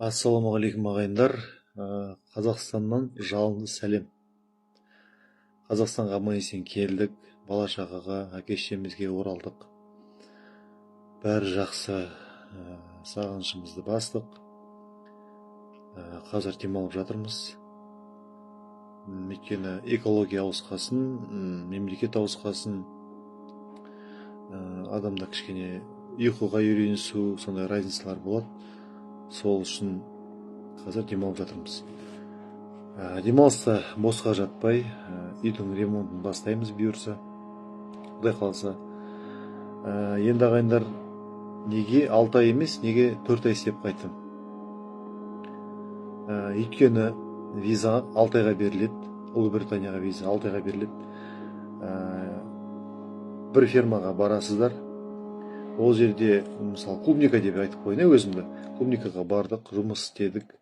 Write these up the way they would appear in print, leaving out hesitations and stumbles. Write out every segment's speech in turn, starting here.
Ассалаумағалейкум ағайындар. Қазақстаннан жалынды сәлем. Қазақстанға аман есен келдік. Бала шағаға, әке шешемізге оралдық. Бәрі жақсы. Сағынышымызды бастық. Қазір демалып жатырмыз. Өйткені экология ауысқасын, мемлекет ауысқасын, адамда кішкене ұйқыға үйренісу, сондай разницалар болады. Сол үшін қазір демалып жатырмыз. Демалыста босқа жатпай, үйдің ремонтын бастаймыз бұйырса, құдай қаласа. Енді ағайындар, неге 6 ай емес, неге 4 ай істеп қайттым? Өйткені виза 6 айға беріледі, Ұлыбританияға виза 6 айға беріледі. Бір фермаға барасыздар, ол жерде, мысалы, клубника деп айтып қойын, өзімді. Клубникаға бардық, жұмыс істедік.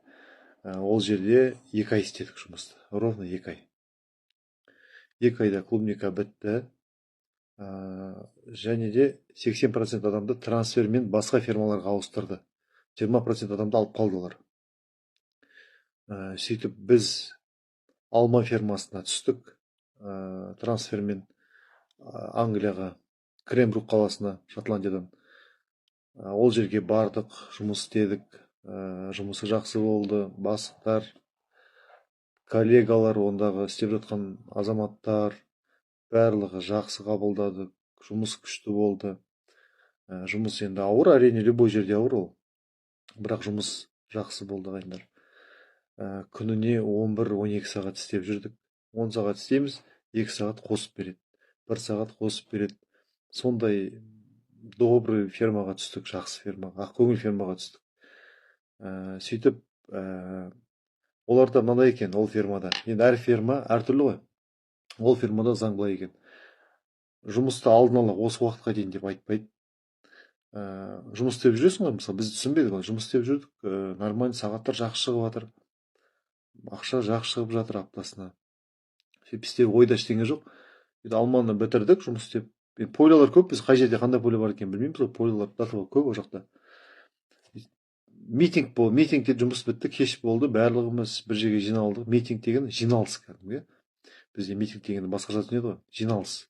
Ол жерде 2 ай істедік жұмысты, ровно 2 ай. 2 айда клубника бітті. Және де 80% адамды трансфермен басқа фермаларға ауыстырды. 20% адамды алып қалдылар. Сөйтіп біз алма фермасына түстік. Трансфермен Англияға, Крембрук қаласына, Шотландиядан. Ол жерге бардық, жұмыс істедік. Жұмысы жақсы болды. Бастықтар, коллегалар, ондағы істеп жатқан азаматтар барлығы жақсы қабылдады. Жұмыс күшті болды. Жұмыс енді ауыр, әрине любой жерде ауыр ол. Бірақ жұмыс жақсы болды ағайындар. Күніне 11-12 сағат істеп жүрдік. 10 сағат істейміз, 2 сағат қосып береді. 1 сағат қосып береді. Сондай добрый фермаға түстік, жақсы фермаға, ақкөңіл фермаға түстік. Сөйтіп, оларда мынандай екен, ол фермада. Енді әр ферма әртүрлі ғой. Ол фермада заң былай екен. Жұмысты алдын ала осы уақытқа дейін деп айтпайды. Жұмыс істеп жүресің ғой, мысалы, біз түсінбедік, жұмыс істеп жүрдік, нормально, сағаттар жақсы шығып жатыр, ақша жақсы шығып жатыр аптасына. Бізде ойда ештеңе жоқ. Алманы бітірдік, жұмыс істеп. Пойлалар көп, біз қай жерде қандай поля бар екен білмейміз, пойлалар көп ол жақта. Митинг болды, митингте жұмыс бітті, кеш болды, барлығымыз бір жерге жиналдық. Митинг деген жиналыс кәдімгі. Бізде митинг деген басқаша түсінеді ғой, жиналыс.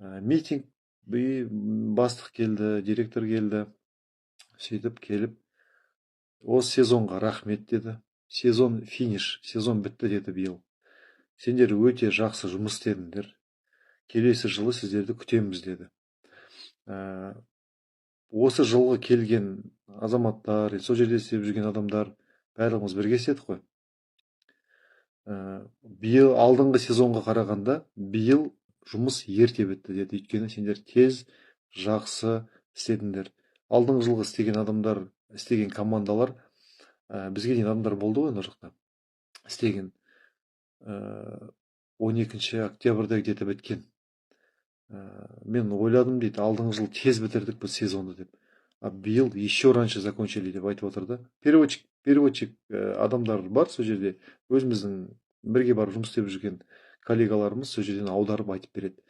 Митинг, бастық келді, директор келді. Сөйтіп келіп, осы сезонға рахмет деді. Сезон финиш, сезон бітті деді биыл. Сендер өте жақсы жұмыс істедіңдер. Келесі жылы сіздерді күтеміз деді. Осы жылғы келген азаматтар, сол жерде істеп жүрген адамдар, барлығымыз бірге істедік қой. Биыл алдыңғы сезонға қарағанда, биыл жұмыс ерте бітті деді. Өйткені сендер тез, жақсы істедіңдер. Алдыңғы жылғы істеген адамдар, істеген командалар, бізге дейін адамдар болды ғой, ана жақта істеген. 12 октябрьда где-то біткен. Мен ойладым дейді, алдыңғы жыл тез бітірдік біз сезонды деп. Биыл еще раньше закончили деп айтып отыр да. Переводчик адамдар бар сол жерде. Өзіміздің бірге барып жұмыс істеп жүрген коллегаларымыз сол жерден аударып айтып береді.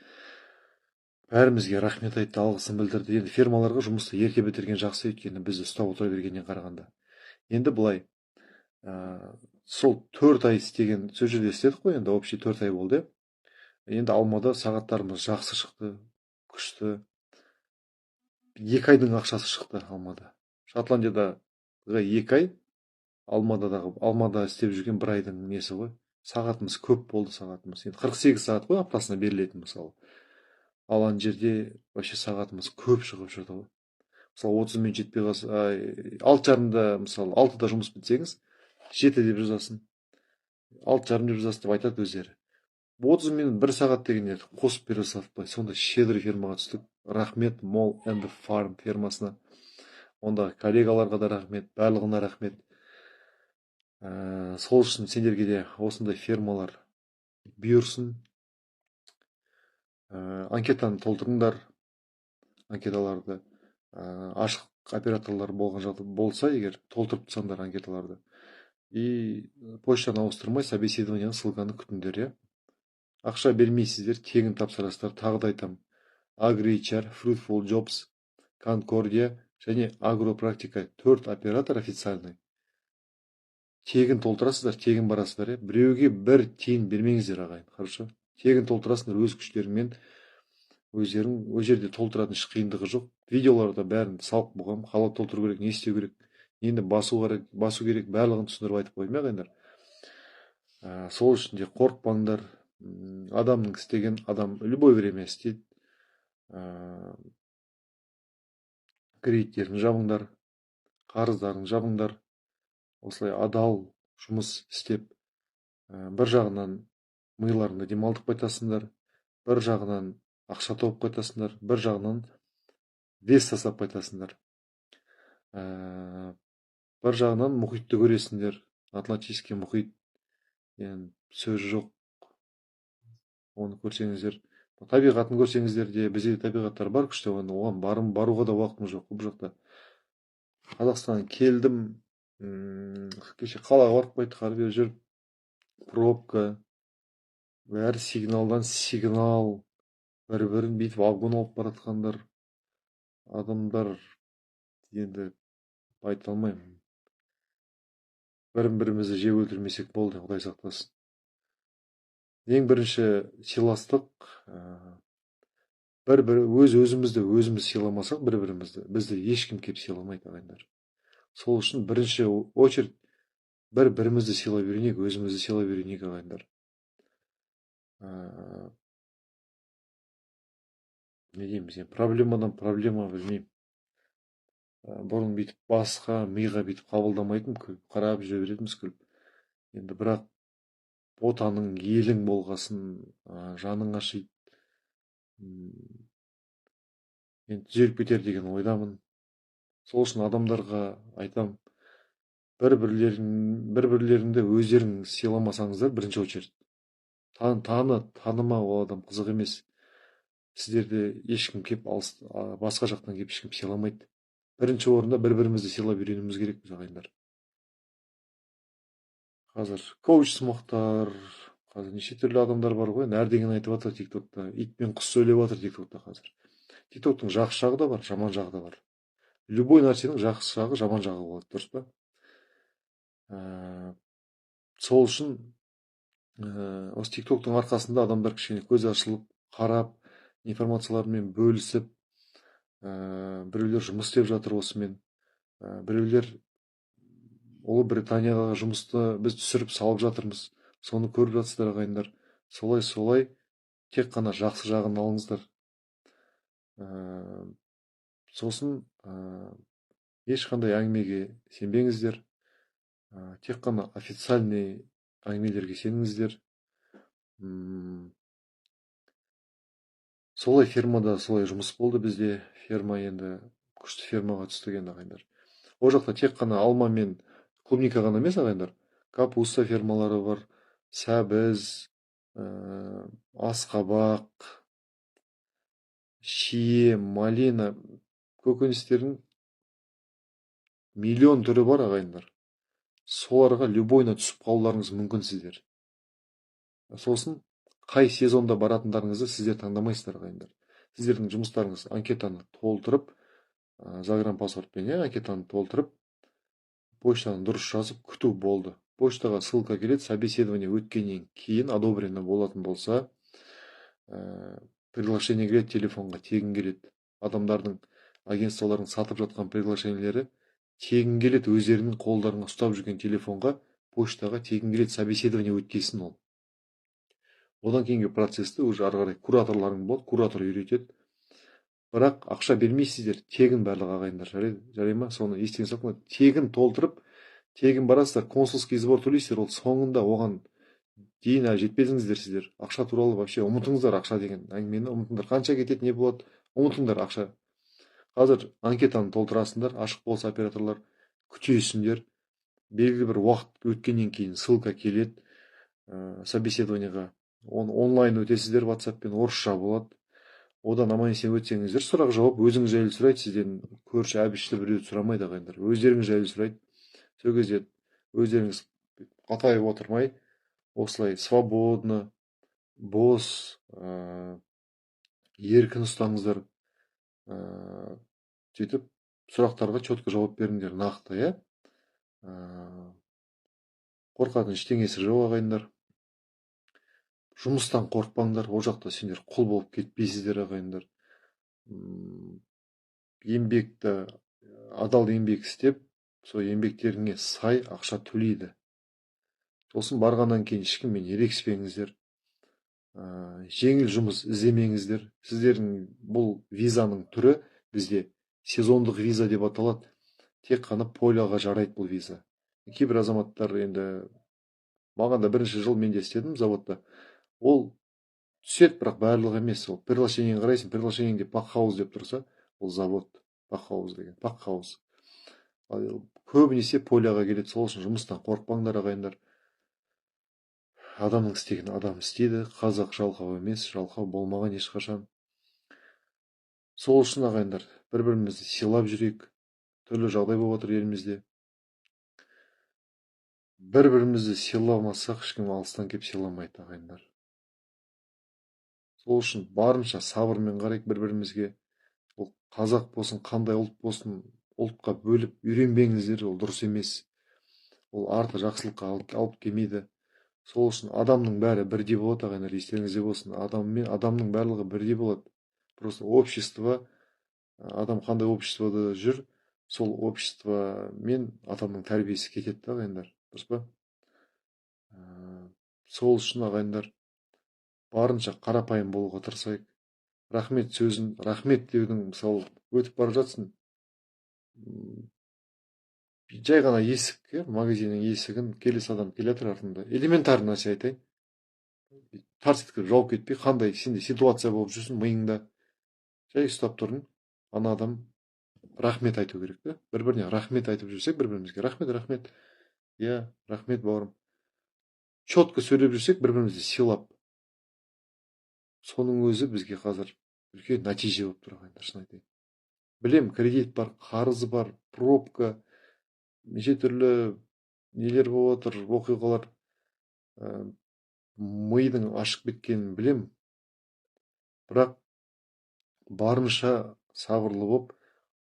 Бәрімізге рахмет айтты, алғысын білдірді. Енді фермаларға жұмысты ерте бітірген жақсы, өйткені бізді ұстап отыра бергеннен қарағанда. Енді былай, сол 4 ай істеген, сол жерде істедік қой, енді общий 4 ай болды. Енді алмада сағаттарымыз жақсы шықты, күшті. 2 айдың ақшасы шықты алмада. Шотландиядағы 2 ай, алмада істеп жүрген 1 айдың несі ғой. Сағатымыз көп болды, сағатымыз. Енді 48 сағат қой аптасына берілетін, мысалы. Ал ана жерде вообще сағатымыз көп шығып жүрді ғой. Мысалы 30 минут жетпей қалса, 6:30-да, мысалы 6-да жұмыс бітсеңіз, 7 деп жазасын, 6:30 деп жазасын деп айтады өздері. 30 минут, 1 сағат дегендер қосып бере салып, сонда щедрый фермаға түстік. Рахмет Мол and Farm фермасына. Ондағы коллегаларға да рахмет, барлығына рахмет. Сол үшін сендерге де осындай фермалар бұйырсын. Анкетаны толтырыңдар. Анкеталарды ашық операторлар болған жағдай болса, егер толтырып тұрсаңдар анкеталарды. И почтаны ауыстырмай, собеседованияны, ссылканы күтіңдер, Ақша бермейсіздер, тегін тапсырасыздар. Тағы да айтам. AgriHR, Fruitful Jobs, Concordia және Агропрактика 4 оператор официальный. тегін толтырасыздар, тегін барасыздар, иә. Біреуге бір тиын бермеңіздер, ағайын, хорошо? Тегін толтырасыңдар өз күштеріңмен, өздерің ол жерде толтыратын еш қиындығы жоқ. Видеоларда бәрін салып болғам, қалай толтыру керек, не істеу керек, нені басу керек, барлығын түсіндіріп айтып қойдым, ағайындар. Сол үшін де қорықпаңдар. Адамның істеген адам любой время істейді. Кредиттерін жабыңдар, қарыздарын жабыңдар. Осылай адал жұмыс істеп, бір жағынан миыларыңды демалтып қайтасыңдар, бір жағынан ақша тауып қайтасыңдар, бір жағынан вес жасап қайтасыңдар. Бір жағынан мұхитты көресіңдер, Атлантический мұхит, енді сөз жоқ, оны көрсеңіздер. Табиғатын көрсеңіздер де, бізде табиғаттар бар күшті, оған баруға да уақытым жоқ. Бұл жақта Қазақстанға келдім, кеше қалаға барып қайттық, ары бері жүріп, пробка, бәрі сигналдан сигнал, бір-бірін бүйтіп вагон алып баратқандар адамдар, енді айта алмаймын. Бірін-бірімізді жеп өлтірмесек болды, Құдай сақтасын. Ең бірінші сыйластық, өзімізді өзіміз сыйламасақ, бір-бірімізді, бізді ешкім кеп сыйламайды, ағайындар. Сол үшін бірінші очередь бір-бірімізді сыйлай үйренейік, өзімізді сыйлай үйренейік, ағайындар. Не дейміз, проблемадан проблема, білмеймін. Бұрын бүйтіп басқа миға бүйтіп қабылдамайтын, қарап жүре беретінбіз күліп. Енді бірақ отаның, елің болғасын, жаның ашиды. Енді түзеліп кетер деген ойдамын. Сол үшін адамдарға айтам, бір-бірлеріңді өздерің сыйламасаңыздар, бірінші очередь. Таныма, ол адам қызық емес. Сіздерді ешкім кеп басқа жақтан кеп ешкім сыйламайды. Бірінші орында бір-бірімізді сыйлап үйренуіміз керекпіз, ағайындар. Қазір коуч-смақтар, қазір неше түрлі адамдар бар ғой, нәрдеген айтып жатыр тиктокта, ит пен құс сөйлеп жатыр тиктокта қазір. Тиктоктың жақсы жағы да бар, жаман жағы да бар. Любой нәрсенің жақсы жағы, жаман жағы болады, дұрыс па? Сол үшін осы тиктоктың арқасында адамдар кішкене көз ашылып, қарап, информациялармен бөлісіп, біреулер жұмыс істеп жатыр осымен, біреулер Ұлыбританияға жұмысты біз түсіріп салып жатырмыз, соны көріп жатсыздар, ағайындар. Солай тек қана жақсы жағын алыңыздар. Сосын ешқандай әңгімеге сенбеңіздер, тек қана официальный әңгімелерге сеніңіздер. Солай фермада солай жұмыс болды бізде. Ферма енді күшті фермаға түстік енді, ағайындар. Ол жақта тек қана алма мен клубника ғана емес, ағайындар, капуста фермалары бар, сәбіз, асқабақ, шие, малина, көкөністердің миллион түрі бар, ағайындар. Соларға любойына түсіп қалуларыңыз мүмкін сіздер. Сосын қай сезонда баратындарыңызды сіздер таңдамайсыздар, ағайындар. Сіздердің жұмыстарыңыз анкетаны толтырып, загранпаспортпен анкетаны толтырып, почтаны дұрыс жазып күту болды. Почтаға ссылка келеді, собеседование өткеннен кейін одобрено болатын болса, приглашение келеді, телефонға тегін келеді. Адамдардың, агентстволардың сатып жатқан приглашениелері тегін келеді, өздерінің қолдарына ұстап жүрген телефонға, почтаға тегін келеді, собеседование өткесін ол. Одан кейінгі процесті уже ары қарай кураторларың болады, куратор үйретеді. Бірақ ақша бермейсіздер, тегін барлық, ағайындар, жарай ма? Соны естен сақтаңдар. Тегін толтырып, тегін барасыздар, консульский сбор төлейсіздер, ол соңында оған дейін әлі жетпедіңіздер сіздер. Ақша туралы вообще ұмытыңыздар, ақша деген әңгімені ұмытыңдар. Қанша кетеді, не болады, ұмытыңдар ақша. Қазір анкетаны толтырасыңдар, ашық болса операторлар, күтесіңдер. Белгілі бір уақыт өткеннен кейін ссылка келеді собеседованиеға. Онлайн өтесіздер, WhatsApp-пен, орысша болады. Одан аман-есен өтсеңіздер, сұрақ жауап өзіңіз жайлы сұрайды, сізден көрші әбішті біреуді сұрамайды, ағайындар. Өздеріңіз жайлы сұрайды. Сол кезде өздеріңіз қатайып отырмай, осылай свободно, бос, еркін ұстаңыздар. Сөйтіп сұрақтарға четко жауап беріңдер, нақты, иә? Қорқатын ештеңесі жоқ ағайындар. Жұмыстан қорықпаңдар, ол жақта сендер құл болып кетпейсіздер ағайындар. Еңбекті, адал еңбек істеп, сол еңбектеріңе сай ақша төлейді. Сосын барғаннан кейін ешкіммен ерегіспеңіздер, жеңіл жұмыс іздемеңіздер. Сіздердің бұл визаның түрі бізде сезондық виза деп аталады. Тек қана поляға жарайды бұл виза. Кейбір азаматтар енді, маған да бірінші жыл мен де істедім заводта. Ол түседі, бірақ барлығы емес. Ол приглашениені қарайсың, приглашениеңде пакхаус деп тұрса, ол завод. Пакхаус деген, пакхаус. Көбінесе поляға келеді. Сол үшін жұмыстан қорықпаңдар ағайындар. Адамның істеген адам істейді. Қазақ жалқау емес, жалқау болмаған ешқашан. Сол үшін ағайындар, бір-бірімізді сыйлап жүрейік. Түрлі жағдай болып отыр елімізде. Бір-бірімізді сыйламасақ, ешкім алыстан келіп сыйламайды ағайындар. Сол үшін барынша сабырмен қарайық бір-бірімізге. Ол қазақ болсын, қандай ұлт болсын, ұлтқа бөліп үйренбеңіздер, ол дұрыс емес. Ол арты жақсылыққа алып келмейді. Сол үшін адамның бәрі бірдей болады ағайындар, естеріңізде болсын. Адамның барлығы бірдей болады. Просто общество, адам қандай обществода жүр, сол общество мен адамның тәрбиесі кетеді ағайындар, дұрыс па? Сол үшін ағайындар, барынша қарапайым болуға тырысайық. Рахмет сөзін, рахмет деудің, мысалы, өтіп бара жатсың, жай ғана есік, магазиннің есігін келесі адам келе жатыр артында. Элементарный нәрсе айтайын. Тарс еткізіп жауып кетпей, қандай сенде ситуация болып жүрсін, миыңда жай ұстап тұрдың, ана адам рахмет айту керек та. Бір-біріне рахмет айтып жүрсек, бір-бірімізге рахмет, рахмет. Иә, рахмет бауырым. Четко сөйлеп жүрсек, бір-бірімізді сыйлап. Соның өзі бізге қазір үлкен нәтиже болып тұр ағайындар, шын айтайын. Білем, кредит бар, қарызы бар, пробка, неше түрлі нелер болып отыр, оқиғалар. Мидың ашып кеткенін білем. Бірақ барынша сабырлы болып,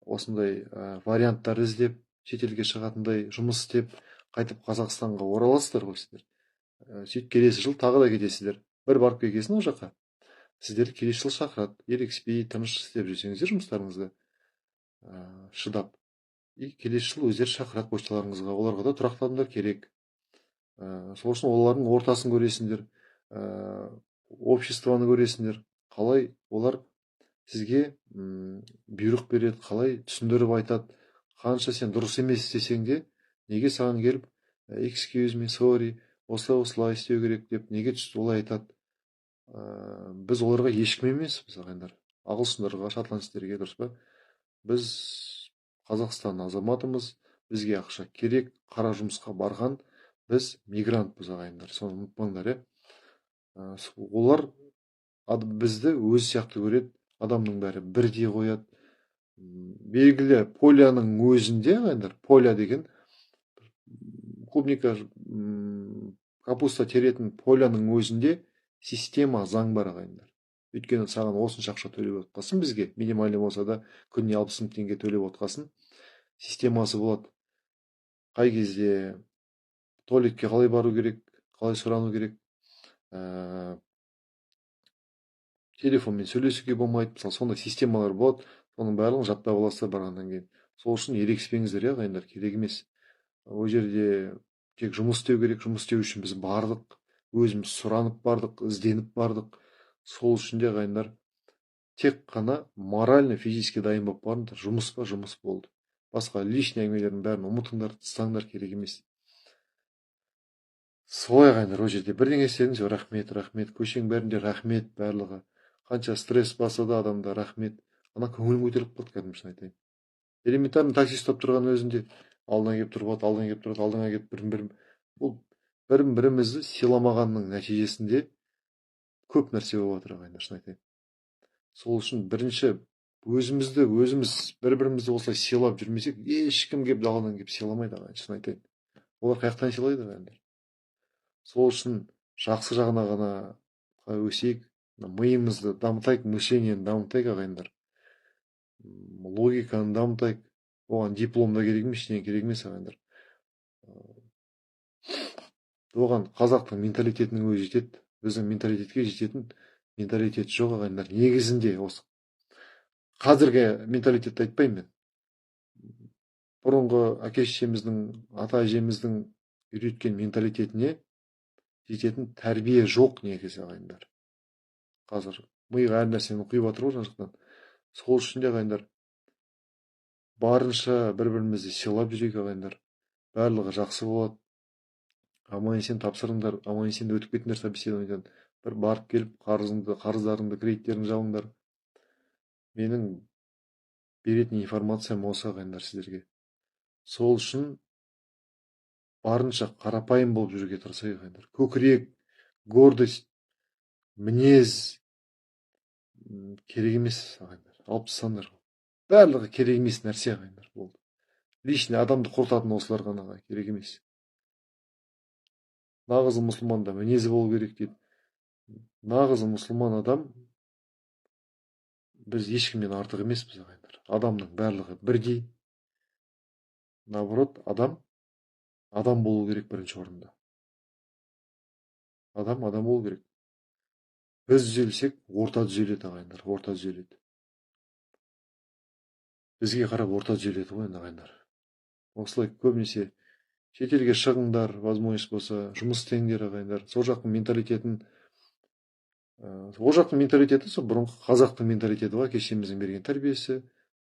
осындай варианттар іздеп, шетелге шығатындай жұмыс істеп, қайтып Қазақстанға ораласыздар ғой сіздер. Сөйтіп келесі жыл тағы да кетесіздер. Бір барып келгесін ол жаққа. Сіздерді келесі жыл шақырады. Ерегіспей, тыныш істеп жүрсеңіздер жұмыстарыңызды, шыдап. И келесі жыл өздері шақырады почталарыңызға. Оларға да тұрақты адамдар керек. Сол үшін олардың ортасын көресіңдер, обществоны көресіңдер. Қалай олар сізге бұйрық береді, қалай түсіндіріп айтады. Қанша сен дұрыс емес істесең де, неге саған келіп, excuse me, sorry, осылай істеу керек деп, неге олай айтады. Біз оларға ешкім емеспіз ағайындар. Ағылшындарға, шотландцтерге, дұрыс па? Біз Қазақстан азаматымыз, бізге ақша керек, қара жұмысқа барған, біз мигрантпыз ағайындар. Соны ұмытпаңдар, олар бізді өзі сияқты көреді, адамның бәрі бірдей қояды. Белгілі поляның өзінде ағайындар, поля деген клубника, капуста теретін поляның өзінде система, заң бар ағайындар. Өйткені саған осынша ақша төлеп отқасын, бізге минимальный болса да күніне 60 000 теңге төлеп отқасын системасы болады. Қай кезде туалетке қалай бару керек, қалай сұрану керек, телефонмен сөйлесуге болмайды, мысалы, сондай системалар болады. Соның барлығын жаттап аласыздар барғаннан кейін. Сол үшін ерегіспеңіздер, ағайындар, керек емес. Ол жерде тек жұмыс істеу керек. Жұмыс істеу үшін біз бардық, өзіміз сұранып бардық, ізденіп бардық. Сол үшін де ағайындар, тек қана морально, физически дайын болып барыңдар. Жұмыс па, жұмыс болды. Басқа лишний әңгімелердің бәрін ұмытыңдар, тастаңдар, керек емес. Солай ағайындар, ол жерде бірдеңе істедіңіз, рахмет, рахмет. Көшең бәрінде рахмет, барлығы. Қанша стресс баса да адамда рахмет. Ана көңілім көтеріліп қалды, кәдімгі шын айтайын. Элементарный такси ұстап тұрған өзінде алдынан келіп тұрып, алдынан келіп тұрады, алдыңа келіп бұл бірімізді сыйламағанның нәтижесінде көп нәрсе болып жатыр ағайындар, шын айтайын. Сол үшін бірінші өзіміз бір-бірімізді осылай сыйлап жүрмесек, ешкім келіп даладан келіп сыйламайды ағайын, шын айтайын. Олар қаяқтан сыйлайды ағайындар. Сол үшін жақсы жағына ғана өсейік, миымызды дамытайық, мышлениені дамытайық ағайындар. Логиканы дамытайық. Оған диплом да керек емес, ештеңе керек емес ағайындар. оған қазақтың менталитетінің өзі жетеді. Біздің менталитетке жететін менталитет жоқ ағайындар. Негізінде осы қазіргі менталитетті айтпаймын мен. Бұрынғы әке шешеміздің, ата әжеміздің үйреткен менталитетіне жететін тәрбие жоқ негізі ағайындар. Қазір миға әр нәрсені құйып жатыр ғой жан жақтан. Сол үшін де ағайындар, барынша бір-бірімізді сыйлап жүрейік ағайындар. Барлығы жақсы болады. Аман есен тапсырыңдар, аман есен өтіп кетіңдер собеседованиеден. Бір барып келіп қарыздарыңды, кредиттеріңді жабыңдар. Менің беретін информациям осы ағайындар сіздерге. Сол үшін барынша қарапайым болып жүруге тырысайық ағайындар. Көкірек, гордость, мінез керек емес ағайындар. Алып тастаңдар. Барлығы керек емес нәрсе ағайындар. Болды. Личный адамды құртатын осылар ғана керек емес. Нағыз мұсылманда мінезі болу керек дейді. Нағыз мұсылман адам, біз ешкімнен артық емеспіз ағайындар. Адамның барлығы бірдей. Наоборот, адам болу керек бірінші орында. Адам болу керек. Біз түзелсек, орта түзеледі ағайындар, орта түзеледі. Бізге қарап орта түзеледі ғой ағайындар. Осылай көбінесе шетелге шығыңдар, возможность болса, жұмыс істеңдер ағайындар. Сол жақтың менталитетін, сол бұрынғы қазақтың менталитеті ғой, әке шешеміздің берген тәрбиесі.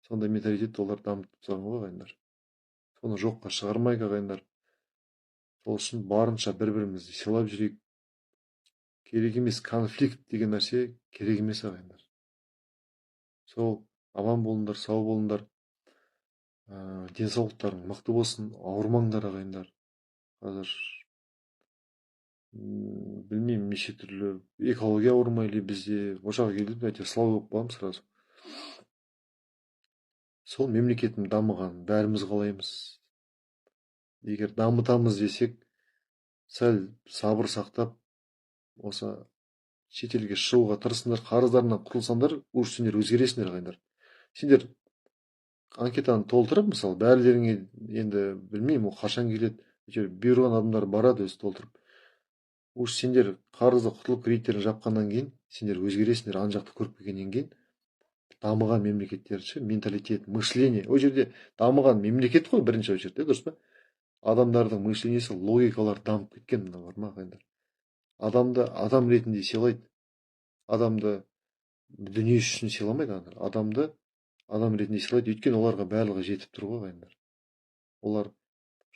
Сондай менталитет олар дамытып тастаған ғой ағайындар. Соны жоққа шығармайық ағайындар. Сол үшін барынша бір-бірімізді сыйлап жүрейік. Керек емес конфликт деген нәрсе керек емес ағайындар. Сол аман болыңдар, сау болыңдар. Денсаулықтарың мықты болсын, ауырмаңдар ағайындар. Қазір білмеймін неше түрлі экология ауырмай или бізде ошақ келіп әйтеуір слава болып қаламыз сразу. Сол мемлекетім дамыған, бәріміз қалаймыз. Егер дамытамыз десек, сәл сабыр сақтап, осы шетелге шығуға тырысыңдар, қарыздарынан құтылсаңдар, уж сендер өзгересіңдер ағайындар. Сендер анкетаны толтырып, мысалы, бәрілеріңе енді білмеймін, ол қашан келеді, бұйырған адамдар барады өзі толтырып. Уж сендер қарызды құтылып кредиттерін жапқаннан кейін, сендер өзгересіңдер, ана жақты көріп келгеннен кейін. Дамыған мемлекеттерші менталитет, мышление. Ол жерде дамыған мемлекет қой бірінші очередь, дұрыс па? Адамдардың мышлениесі, логикалары дамып кеткен, мына бар ма ағайындар? Адамды адам ретінде сыйлайды. Адамды дүние үшін сыйламайды ағайындар. Адамды адам ретінде сыйлайды. Өйткені оларға барлығы жетіп тұр ғой ағайындар. Олар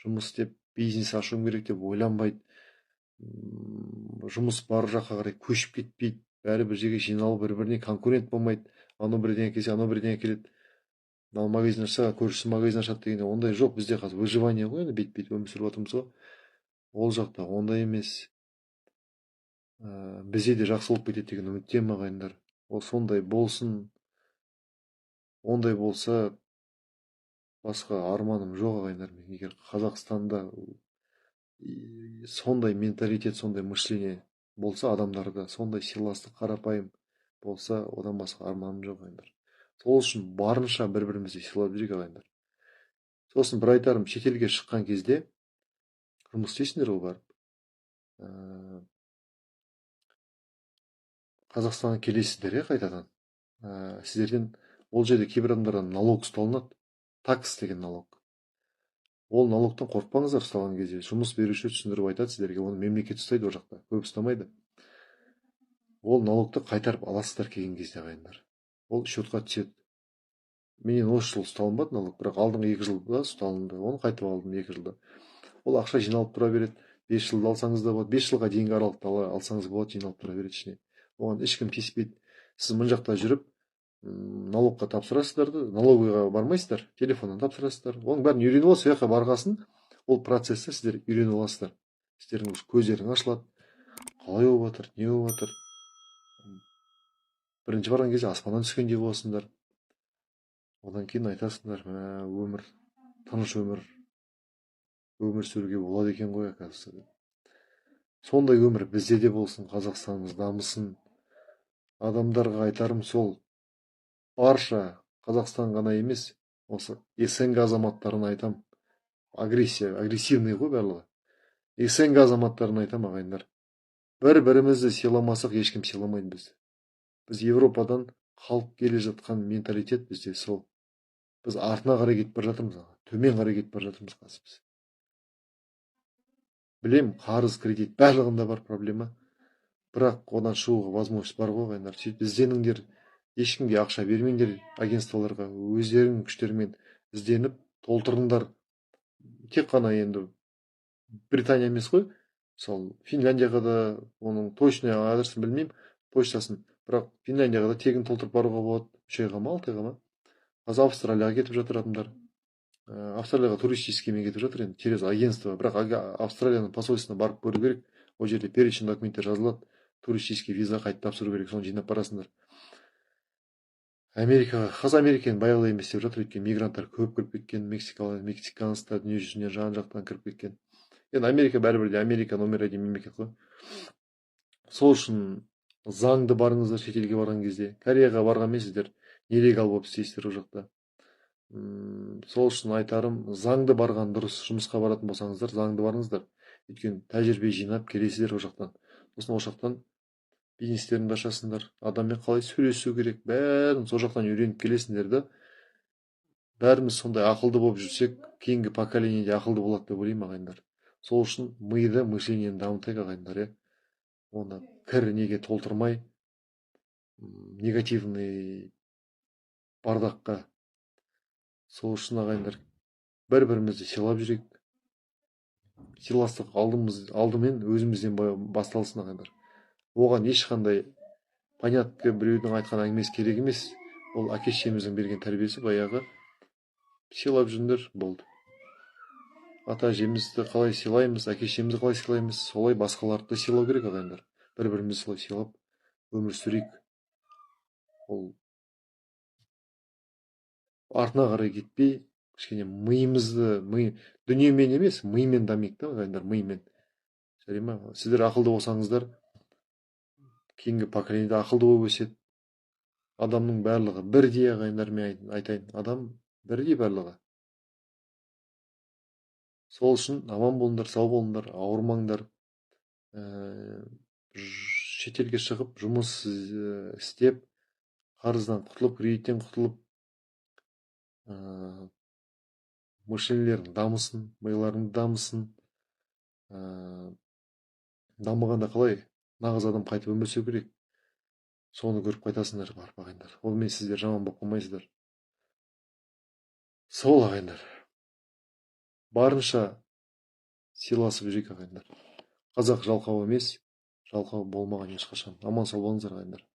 жұмыс істеп, бизнес ашуым керек деп ойланбайды. Жұмыс бар жаққа қарай көшіп кетпейді. Бәрі бір жерге жиналып, бір-біріне конкурент болмайды. Анау бірдеңе келсе, анау бірдеңе келеді. Мынау магазин ашса, көршісі магазин ашады дегенде ондай жоқ. Бізде қазір выживание ғой, енді бет-бет өмір сүріп жатырмыз ғой. Ол жақта ондай емес. Бізде де жақсы болып кетеді деген үміттемін ағайындар. Ол сондай болсын. Ондай болса, басқа арманым жоқ ағайындар. Егер Қазақстанда сондай менталитет, сондай мышление болса, адамдарда сондай сыйластық, қарапайым болса, одан басқа арманым жоқ ағайындар. Сол үшін барынша бір-бірімізді сыйлап жүрейік ағайындар. Сосын бір айтарым, шетелге шыққан кезде жұмыс істейсіңдер ғой барып. Қазақстанға келесіздер, қайтадан. Сіздерден ол жерде кейбір адамдардан налог ұсталынады. Такс деген налог. Ол налогтан қорықпаңыздар ұсталған кезде. Жұмыс беруші түсіндіріп айтады сіздерге, оны мемлекет ұстайды ол жақта, көп ұстамайды. Ол налогты қайтарып аласыздар келген кезде ағайындар. Ол счетқа түседі. Менен осы жыл ұсталынбады налог, бірақ алдыңғы 2 жылда ұсталынды. Оны қайтып алдым 2 жылда. Ол ақша жиналып тұра береді. 5 жылда алсаңыз да болады. 5 жылға дейінгі аралықта алсаңыз болады, жиналып тұра береді ішіне. Оған ешкім тиіспейді. Сіз мына жақта жүріп, налогқа тапсырасыздар, налоговыйға бармайсыздар, телефоннан тапсырасыздар. Оның бәрін үйреніп алып, сол жаққа барғасын, ол процессті сіздер үйреніп аласыздар. Сіздердің көздерің ашылады. Қалай болып жатыр, не болып жатыр? Бірінші барған кезде аспаннан түскендей боласыңдар. Одан кейін айтасыңдар, өмір, тыныш өмір сүруге болады екен ғой, оказывается. Сондай өмір бізде де болсын, Қазақстанымыз дамысын. Адамдарға айтарым сол, барша Қазақстан ғана емес, осы СНГ азаматтарына айтам, агрессивный ғой барлығы. СНГ азаматтарына айтам, ағайындар, бір-бірімізді сыйламасақ ешкім сыйламайды бізді. Біз Европадан қалып келе жатқан менталитет бізде сол. Біз артына қарай кетіп бара жатырмыз, төмен қарай кетіп бара жатырмыз қазір біз. Білем, қарыз, кредит барлығында бар проблема. Бірақ одан шығуға возможность бар ғой, ағайындар. Сөйтіп ізденіңдер, ешкімге ақша бермеңдер, агентстволарға өздерің күштерімен ізденіп толтырыңдар. Тек қана енді Британия емес қой, мысалы Финляндияға да, оның точный адресін білмеймін, почтасын, бірақ Финляндияға да тегін толтырып баруға болады, 3 айға ма 6 айға ма. Қазір Австралияға кетіп жатыр адамдар. Австралияға туристическиймен кетіп жатыр енді, через агентство, бірақ Австралияның посольствосына барып көру керек. Ол жерде перечень документтер жазылады, туристический виза қайтып тапсыру керек, соны жинап барасыңдар. Америкаға, қазір Американы баяғыдай емес деп жатыр, өйткені мигранттар көп кіріп кеткен, мексиканецтер дүние жүзіне жан жақтан кіріп кеткен. Енді Америка бәрібір де Америка номер один мемлекет қой. Сол үшін заңды барыңыздар шетелге барған кезде. Кореяға барғанменсіздер, нелегал болып істейсіздер ол жақта. Сол үшін айтарым, заңды барған дұрыс. Жұмысқа баратын болсаңыздар, заңды барыңыздар. Өйткені тәжірибе жинап келесіздер ол жақтан. Сосын ол жақтан бизнестеріңді ашасыңдар, адаммен қалай сөйлесу керек, бәрін сол жақтан үйреніп келесіңдер да. Бәріміз сондай ақылды болып жүрсек, кейінгі поколение де ақылды болады деп ойлаймын, ағайындар. Сол үшін миды, мышлениені дамытайық, ағайындар, оны кір неге толтырмай, негативный бардаққа. Сол үшін, ағайындар, бір-бірімізді сыйлап жүрейік. Сыйластық алдымен өзімізден басталсын, ағайындар. Оған ешқандай понятка біреудің айтқан әңгімесі керек емес. Ол әке-шешеміздің берген тәрбиесі, баяғы сыйлап жүріңдер, болды. Ата-әжемізді қалай сыйлаймыз, әке-шешемізді қалай сыйлаймыз, солай басқаларды да сыйлау керек, ағайындар. Бір-бірімізді солай сыйлап өмір сүрейік. Ол артына қарай кетпей, кішкене миымызды, дүниемен емес, мимен дамиық та, ағайындар, мимен. Жарай ма? Сіздер ақылды болсаңыздар, кейінгі поколение ақылды болып өседі. Адамның барлығы бірдей, ағайындар, мен айтайын, адам бірдей барлығы. Сол үшін аман болыңдар, сау болыңдар, ауырмаңдар. Шетелге шығып, жұмыс істеп, қарыздан құтылып, кредиттен құтылып, мышлениелерің дамысын, миларың дамысын. Дамығанда қалай нағыз адам қайтып өмір сүру керек, соны көріп қайтасыңдар, барып, ағайындар. Онымен сіздер жаман болып қалмайсыздар. Сол, ағайындар, барынша сыйласып жүрейік, ағайындар. Қазақ жалқау емес, жалқау болмаған ешқашан. Аман сау болыңыздар, ағайындар.